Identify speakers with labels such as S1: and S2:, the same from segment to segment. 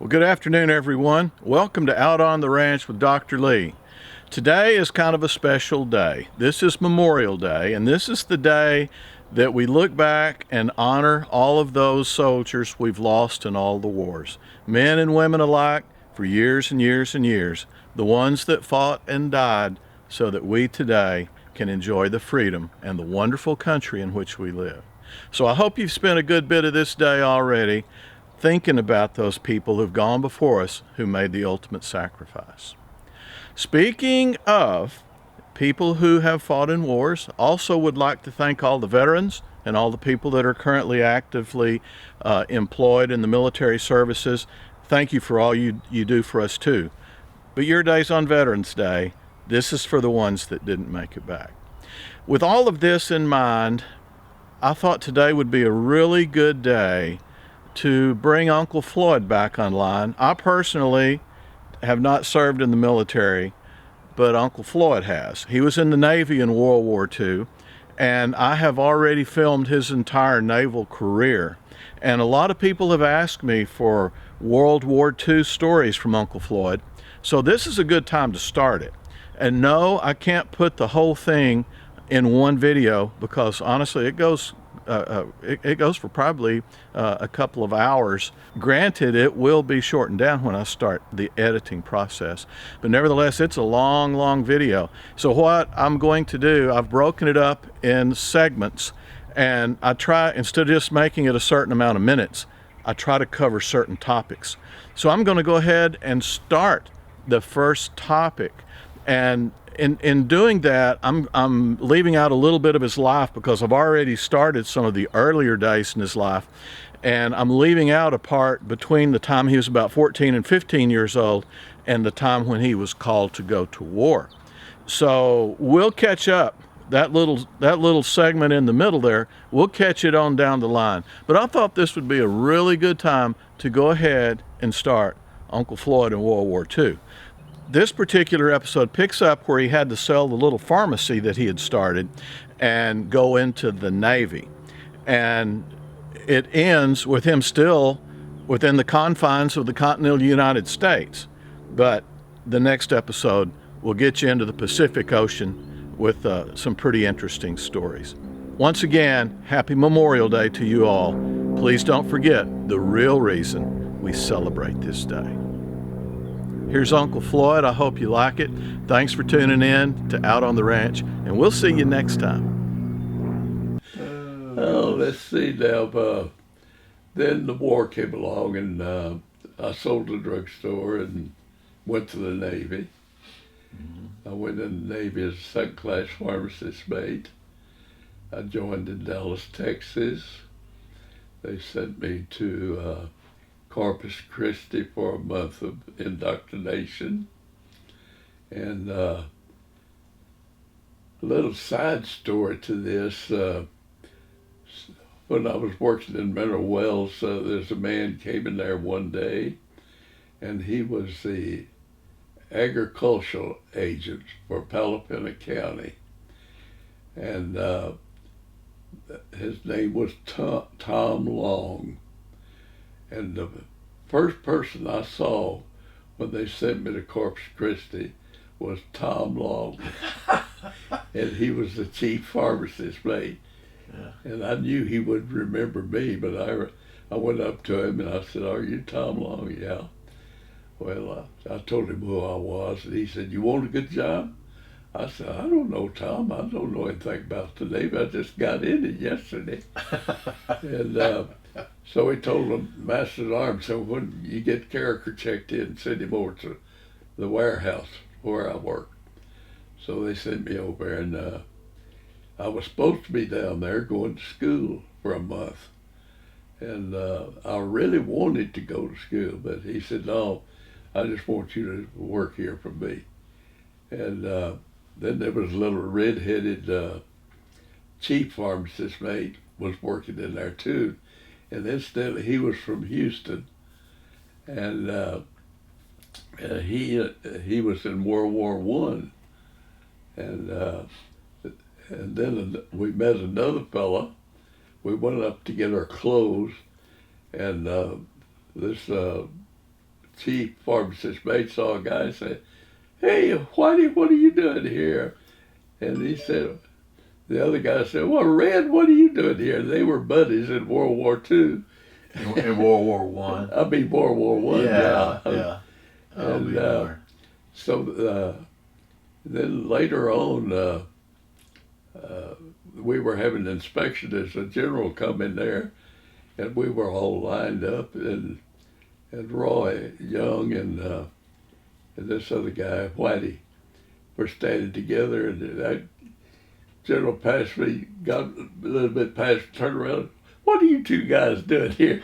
S1: Well, good afternoon, everyone. Welcome to Out on the Ranch with Dr. Lee. Today is kind of a special day. This is Memorial Day, and this is the day that we look back and honor all of those soldiers we've lost in all the wars, men and women alike, for years and years and years, the ones that fought and died so that we today can enjoy the freedom and the wonderful country in which we live. So I hope you've spent a good bit of this day already thinking about those people who've gone before us who made the ultimate sacrifice. Speaking of people who have fought in wars, also would like to thank all the veterans and all the people that are currently actively employed in the military services. Thank you for all you do for us too. But your day's on Veterans Day. This is for the ones that didn't make it back. With all of this in mind, I thought today would be a really good day to bring Uncle Floyd back online. I personally have not served in the military, but Uncle Floyd has. He was in the Navy in World War II, and I have already filmed his entire naval career. And a lot of people have asked me for World War II stories from Uncle Floyd, so this is a good time to start it. And no, I can't put the whole thing in one video because honestly it goes for probably a couple of hours. Granted, it will be shortened down when I start the editing process, but nevertheless, it's a long video. So what I'm going to do, I've broken it up in segments, and I try, instead of just making it a certain amount of minutes, I try to cover certain topics. So I'm going to go ahead and start the first topic, and in doing that, I'm leaving out a little bit of his life because I've already started some of the earlier days in his life, and I'm leaving out a part between the time he was about 14 and 15 years old and the time when he was called to go to war. So we'll catch up. That little segment in the middle there, we'll catch it on down the line. But I thought this would be a really good time to go ahead and start Uncle Floyd in World War II. This particular episode picks up where he had to sell the little pharmacy that he had started and go into the Navy. And it ends with him still within the confines of the continental United States. But the next episode will get you into the Pacific Ocean with some pretty interesting stories. Once again, happy Memorial Day to you all. Please don't forget the real reason we celebrate this day. Here's Uncle Floyd. I hope you like it. Thanks for tuning in to Out on the Ranch, and we'll see you next time.
S2: Let's see now. Then the war came along, and I sold the drugstore and went to the Navy. I went in the Navy as a second-class pharmacist mate. I joined in Dallas, Texas. They sent me to Corpus Christi for a month of indoctrination. And a little side story to this, when I was working in Mineral Wells, there's a man came in there one day, and he was the agricultural agent for Palapena County. And his name was Tom Long. And the first person I saw when they sent me to Corpus Christi was Tom Long. And he was the chief pharmacist mate. Yeah. And I knew he would remember me, but I went up to him and I said, "Are you Tom Long?" "Yeah." Well, I told him who I was, and he said, "You want a good job?" I said, "I don't know, Tom. I don't know anything about the Navy. I just got in it yesterday." And so he told him, Master at Arms, so when you get character checked in, send him over to the warehouse where I work. So they sent me over, and I was supposed to be down there going to school for a month. And I really wanted to go to school, but he said, "No, I just want you to work here for me." And then there was a little red-headed chief pharmacist mate was working in there too. And incidentally, he was from Houston, and he was in World War I. And then we met another fella. We went up to get our clothes, and this chief pharmacist mate saw a guy and said, "Hey, Whitey, what are you doing here?" And he said, the other guy said, "Well, Red, what are you doing here?" They were buddies in World War II.
S1: In World War One.
S2: I mean, World War One.
S1: Yeah.
S2: And so then later on, we were having an inspection as a general come in there, and we were all lined up, and Roy Young and this other guy, Whitey, were standing together, and that general passed me, got a little bit past, turned around. "What are you two guys doing here?"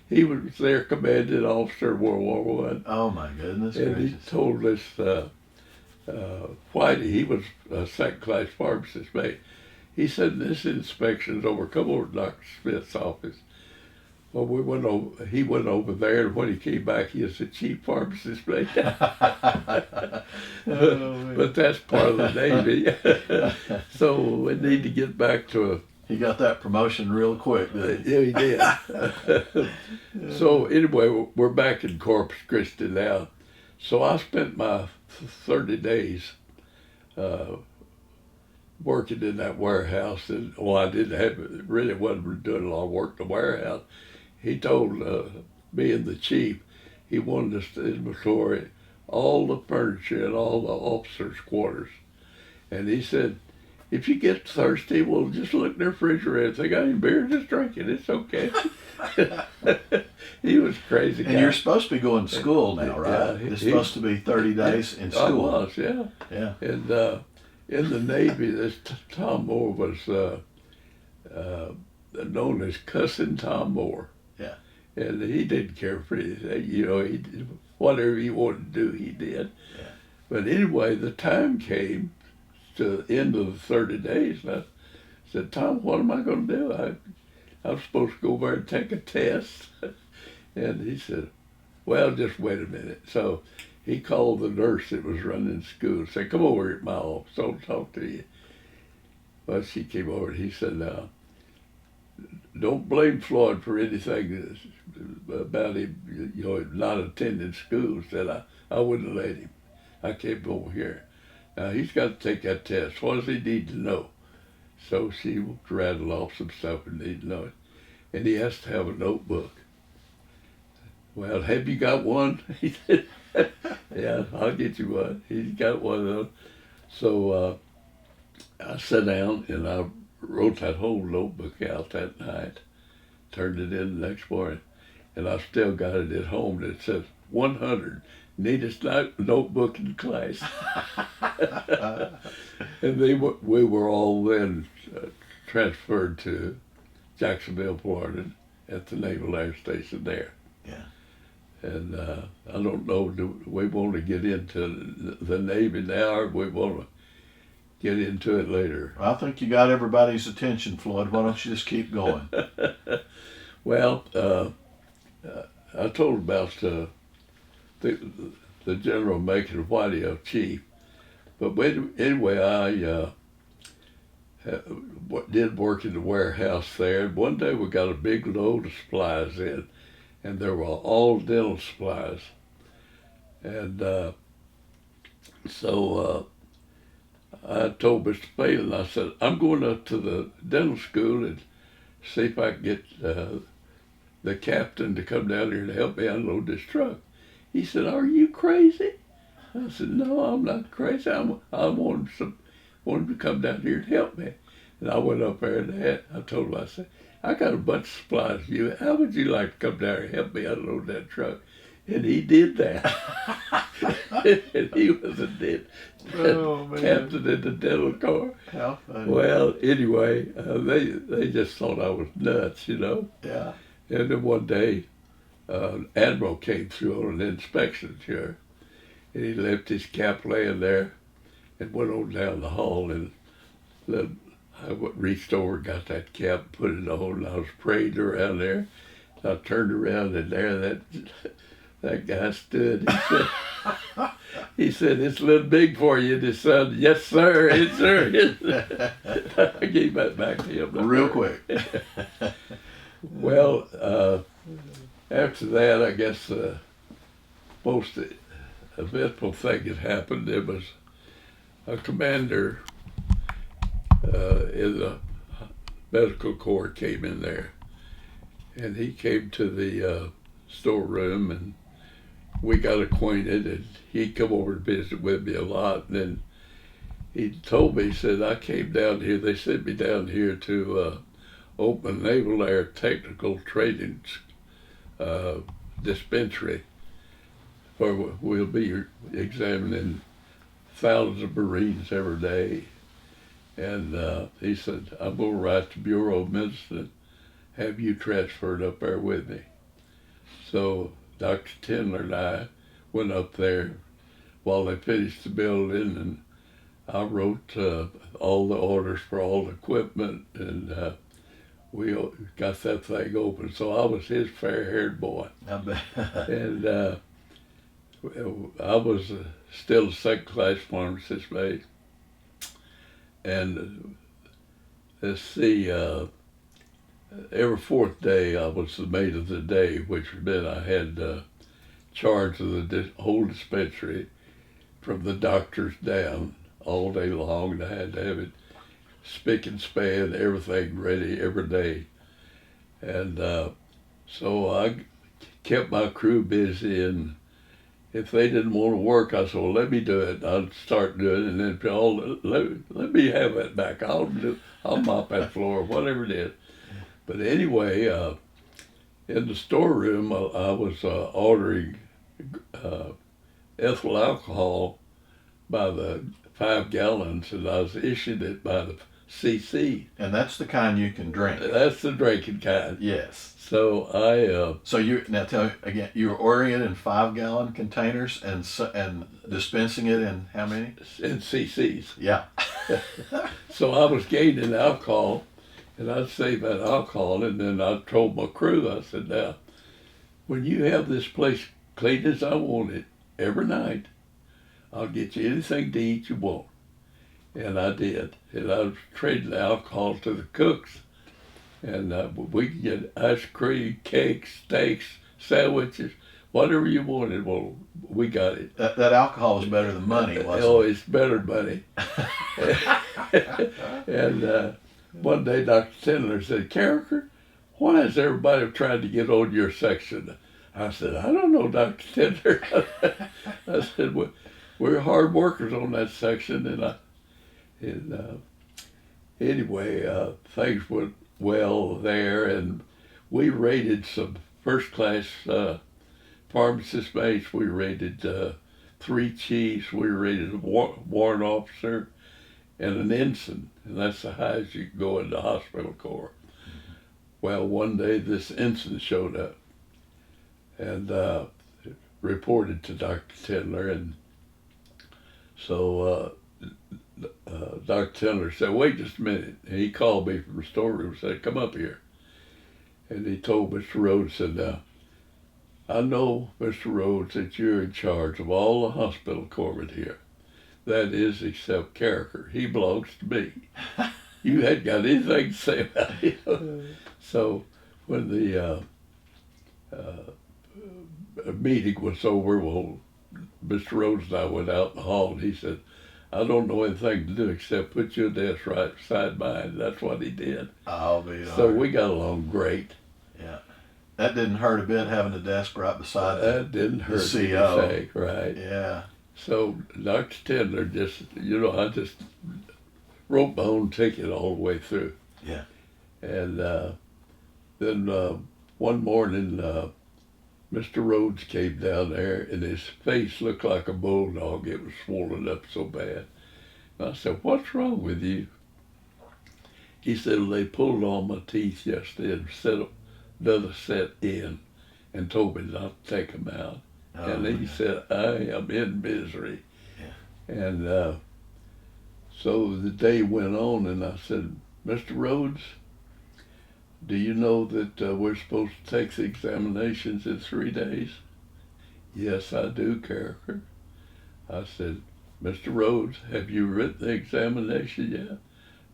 S2: He was their commanding officer in World War One.
S1: Oh my goodness
S2: and
S1: gracious!
S2: He told us, Whitey, he was a second-class pharmacist mate. He said, "This inspection's over. Come over to Dr. Smith's office." Well, we went over. He went over there, and when he came back, he was the chief pharmacist mate. But that's part of the Navy. So we need to get back to
S1: He got that promotion real quick, didn't he?
S2: Yeah, he did. So anyway, we're back in Corpus Christi now. So I spent my 30 days working in that warehouse, and I really wasn't doing a lot of work in the warehouse. He told me and the chief he wanted us to inventory all the furniture in all the officers' quarters. And he said, "If you get thirsty, well, just look in the refrigerator. If they got any beer, just drink it. It's okay." He was a crazy guy.
S1: And you're supposed to be going to school now, right?
S2: Yeah,
S1: it's supposed to be 30 days in school.
S2: I was, yeah.
S1: Yeah.
S2: And in the Navy, this Tom Moore was known as Cussing Tom Moore.
S1: Yeah.
S2: And he didn't care for anything. He did whatever he wanted to do, he did.
S1: Yeah.
S2: But anyway, the time came to the end of the 30 days, and I said, "Tom, what am I going to do? I'm supposed to go over and take a test." And he said, "Well, just wait a minute." So he called the nurse that was running school and said, "Come over at my office. I'll talk to you." Well, she came over and he said, "Now, don't blame Floyd for anything about him, not attending school." Said, I wouldn't let him. I came over here. Now, he's got to take that test. What does he need to know? So she rattled off some stuff and need to know it. And he has to have a notebook. "Well, have you got one?" He said, "Yeah, I'll get you one." He's got one of those. So I sat down and I wrote that whole notebook out that night, turned it in the next morning, and I still got it at home. It says 100, neatest notebook in class. And we were all then transferred to Jacksonville, Florida, at the Naval Air Station there.
S1: Yeah.
S2: And I don't know, do we want to get into the Navy now, or we want to get into it later?
S1: I think you got everybody's attention, Floyd. Why don't you just keep going?
S2: Well, I told about the general making Whitey a chief. But anyway, I did work in the warehouse there. And one day we got a big load of supplies in, and they were all dental supplies. And so I told Mr. Phelan, I said, "I'm going up to the dental school and see if I can get the captain to come down here and help me unload this truck." He said, "Are you crazy?" I said, "No, I'm not crazy. I want him to come down here and help me." And I went up there and I told him, I said, "I got a bunch of supplies for you. How would you like to come down here and help me unload that truck?" And he did that. And he was a captain in the dental corps.
S1: How funny.
S2: Well, anyway, they just thought I was nuts,
S1: Yeah.
S2: And then one day, an admiral came through on an inspection tour, and he left his cap laying there and went on down the hall, and I reached over and got that cap, put it on, and I was parading around there. I turned around, and there that guy stood. He said, "It's a little big for you." And his son, "Yes, sir. Yes, sir." I gave that back to him.
S1: Real quick.
S2: Well, after that, I guess most eventful thing that happened. There was a commander in the medical corps came in there, and he came to the storeroom, and we got acquainted, and he come over to visit with me a lot. And then he told me, he said, I came down here, they sent me down here to open Naval Air Technical Training dispensary, where we'll be examining thousands of Marines every day. And he said, I'm going to write to Bureau of Medicine, have you transferred up there with me. So Dr. Tindler and I went up there while they finished the building, and I wrote all the orders for all the equipment, and we got that thing open. So I was his fair-haired boy.
S1: I bet.
S2: And I was still a second-class pharmacist mate. And let's see, every fourth day I was the mate of the day, which meant I had charge of the whole dispensary from the doctors down all day long, and I had to have it spick and span, everything ready every day. And so I kept my crew busy, and if they didn't want to work, I said, well, let me do it. I'd start doing it, and then let me have that back. I'll mop that floor, whatever it is. But anyway, in the storeroom, I was ordering ethyl alcohol by the 5 gallons, and I was issued it by the cc.
S1: And that's the kind you can drink.
S2: That's the drinking kind.
S1: Yes.
S2: So
S1: So you now tell me again. You were ordering it in 5-gallon containers and dispensing it in how many?
S2: In cc's.
S1: Yeah.
S2: So I was gaining alcohol, and I'd save that alcohol, and then I told my crew, I said, now, when you have this place clean as I want it every night, I'll get you anything to eat you want. And I did. And I was trading alcohol to the cooks. And we could get ice cream, cakes, steaks, sandwiches, whatever you wanted. Well, we got it.
S1: That alcohol was better than money, wasn't
S2: Oh,
S1: it?
S2: it's better than money. And one day Dr. Tindler said, Carricker, why is everybody trying to get on your section? I said, I don't know, Dr. Tindler. I said, we're hard workers on that section. And anyway, things went well there, and we rated some first-class pharmacist mates. We rated 3 chiefs. We rated a warrant officer and an ensign, and that's the highest you can go in the hospital corps. Well, one day this ensign showed up and reported to Dr. Tindler, and so Dr. Tindler said, wait just a minute. And he called me from the storeroom and said, come up here. And he told Mr. Rhodes, said, now, I know, Mr. Rhodes, that you're in charge of all the hospital corpsmen here. That is, except Carricker. He belongs to me. You hadn't got anything to say about him. So when the meeting was over, well, Mr. Rhodes and I went out in the hall, and he said, I don't know anything to do except put your desk right beside mine. That's what he did.
S1: I'll be
S2: So we got along great.
S1: Yeah. That didn't hurt a bit, having a desk right beside
S2: That didn't hurt
S1: the CO.
S2: anything, right?
S1: Yeah.
S2: So Dr. Tindler just, I just wrote my own ticket all the way through.
S1: Yeah.
S2: And then one morning, Mr. Rhodes came down there, and his face looked like a bulldog. It was swollen up so bad. And I said, what's wrong with you? He said, well, they pulled all my teeth yesterday and set another set in and told me not to take them out.
S1: Oh,
S2: and he said, I am in misery.
S1: Yeah.
S2: And so the day went on, and I said, Mr. Rhodes, do you know that we're supposed to take the examinations in 3 days? Yes, I do, Carricker. I said, Mr. Rhodes, have you written the examination yet?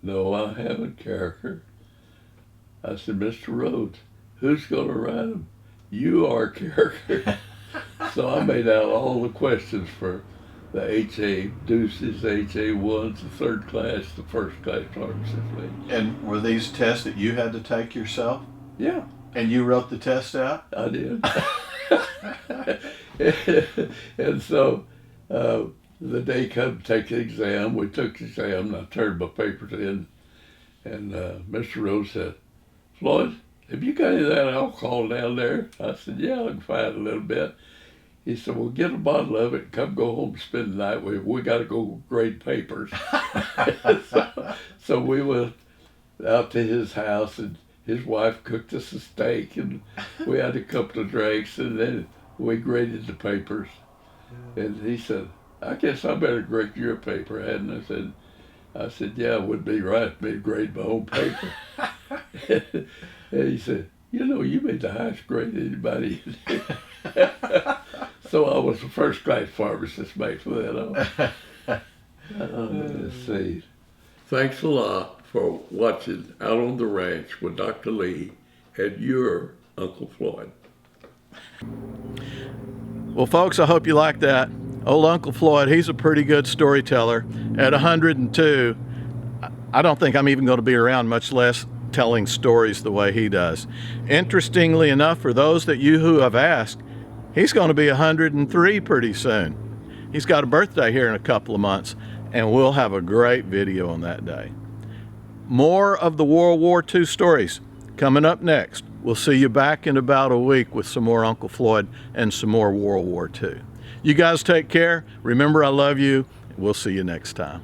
S2: No, I haven't, Carricker. I said, Mr. Rhodes, who's going to write them? You are, Carricker. So So I made out all the questions for the HA deuces, HA ones, the third class, the first class partnership league.
S1: And were these tests that you had to take yourself?
S2: Yeah,
S1: And you wrote the test out?
S2: I did. And so the day come to take the exam, we took the exam, and I turned my papers in, and Mr. Rose said, "Floyd, have you got any of that alcohol down there?" I said, "Yeah, I can find a little bit." He said, "Well, get a bottle of it and come go home and spend the night with. We got to go grade papers." so we went out to his house, and his wife cooked us a steak, and we had a couple of drinks, and then we graded the papers. And he said, "I guess I better grade your paper, hadn't I?" I said, "Yeah, it would be right for me to grade my own paper." And he said, "You know, you made the highest grade anybody." So I was the first class pharmacist mate for that on. Let's see. Thanks a lot for watching Out on the Ranch with Dr. Lee and your Uncle Floyd.
S1: Well, folks, I hope you like that. Old Uncle Floyd, he's a pretty good storyteller. At 102, I don't think I'm even going to be around, much less telling stories the way he does. Interestingly enough, for those that you who have asked, he's going to be 103 pretty soon. He's got a birthday here in a couple of months, and we'll have a great video on that day. More of the World War II stories coming up next. We'll see you back in about a week with some more Uncle Floyd and some more World War II. You guys take care. Remember, I love you. We'll see you next time.